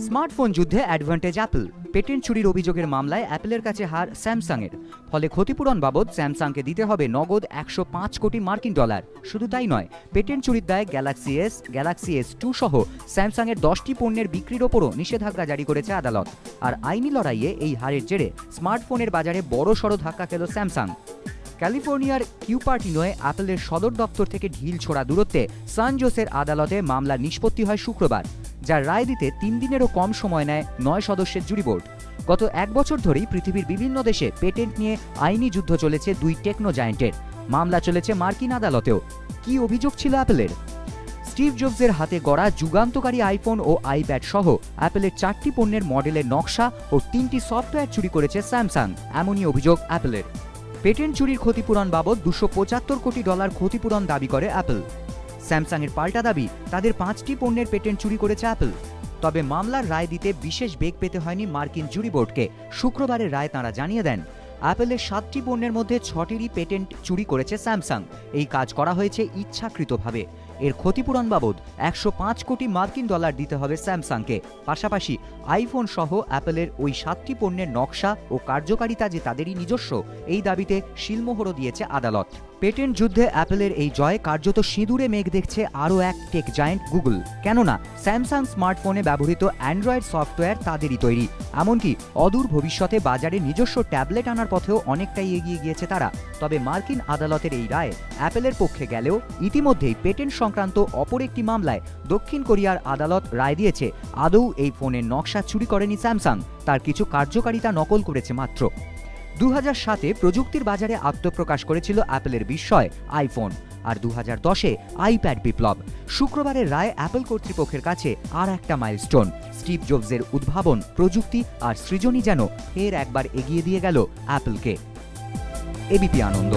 Smartphone যুদ্ধে advantage Apple. Patent চুরির অভিযোগের মামলায় অ্যাপলের কাছে হার স্যামসাংয়ের। ফলে ক্ষতিপূরণ বাবদ স্যামসাংকে দিতে হবে নগদ 105 কোটি মার্কিন ডলার। শুধু তাই নয়, পেটেন্ট চুরির দায়ে গ্যালাক্সি S2 সহ স্যামসাংয়ের 10টি পণ্যের বিক্রির ওপরও নিষেধাজ্ঞা জারি করেছে আদালত। আর আইনি লড়াইয়ে এই হারের জেরে স্মার্টফোনের বাজারে বড়সড় ধাক্কা খেল স্যামসাং। ক্যালিফোর্নিয়ার কিউপার্টিনোয় অ্যাপলের সদর দপ্তর থেকে ঢিল ছোড়া দূরত্বে সান জোসের আদালতে মামলার নিষ্পত্তি হয় শুক্রবার, যার রায় দিতে 3 দিনেরও কম সময় নেয় 9 সদস্যের জুরি বোর্ড। গত 1 বছর ধরেই পৃথিবীর বিভিন্ন দেশে পেটেন্ট নিয়ে আইনি যুদ্ধ চলেছে দুই টেকনো জায়ান্টের। মামলা চলেছে মার্কিন আদালতেও। কি অভিযোগ ছিল অ্যাপলের? স্টিভ জবসের হাতে গড়া যুগান্তকারী আইফোন ও আইপ্যাড সহ অ্যাপলের 4টি পণ্যের মডেলের নকশা ও 3টি সফটওয়্যার চুরি করেছে স্যামসাং, এমনই অভিযোগ অ্যাপলের। পেটেন্ট চুরির ক্ষতিপূরণ বাবদ $275 কোটি ক্ষতিপূরণ দাবি করে অ্যাপল। স্যামসাংয়ের পাল্টা দাবি, তাদের 5টি পণ্যের পেটেন্ট চুরি করেছে অ্যাপল। তবে মামলার রায় দিতে বিশেষ বেগ পেতে হয়নি মার্কিন জুরি বোর্ডকে। শুক্রবারের রায় তাঁরা জানিয়ে দেন, অ্যাপলের 7টি পণ্যের মধ্যে 6টিরই পেটেন্ট চুরি করেছে স্যামসাং। এই কাজ করা হয়েছে ইচ্ছাকৃতভাবে। এর ক্ষতিপূরণ বাবদ 105 কোটি মার্কিন ডলার দিতে হবে স্যামসাংকে। পাশাপাশি আইফোন সহ অ্যাপলের ওই 7টি পণ্যের নকশা ও কার্যকারিতা যে তাদেরই নিজস্ব, এই দাবিতে শিলমোহরও দিয়েছে আদালত। পেটেন্ট যুদ্ধে অ্যাপলের এই জয় কার্যত সিঁদুরে মেঘ দেখছে আরও এক টেক জায়ান্ট গুগল। কেননা স্যামসাং স্মার্টফোনে ব্যবহৃত অ্যান্ড্রয়েড সফটওয়্যার তাদেরই তৈরি। এমনকি অদূর ভবিষ্যতে বাজারে নিজস্ব ট্যাবলেট আনার পথেও অনেকটাই এগিয়ে গিয়েছে তারা। তবে মার্কিন আদালতের এই রায় অ্যাপলের পক্ষে গেলেও ইতিমধ্যেই পেটেন্ট সংক্রান্ত অপর একটি মামলায় দক্ষিণ কোরিয়ার আদালত রায় দিয়েছে, আদৌ এই ফোনের নকশা চুরি করেনি স্যামসাং, তার কিছু কার্যকারিতা নকল করেছে মাত্র। 2007-এ প্রযুক্তির বাজারে আত্মপ্রকাশ করেছিল অ্যাপলের বিস্ময় আইফোন, আর 2010-এ আইপ্যাড বিপ্লব। শুক্রবারের রায় অ্যাপল কর্তৃপক্ষের কাছে আর একটা মাইলস্টোন। স্টিভ জবসের উদ্ভাবন, প্রযুক্তি আর সৃজনী যেন ফের একবার এগিয়ে দিয়ে গেল অ্যাপলকে। এবিপি আনন্দ।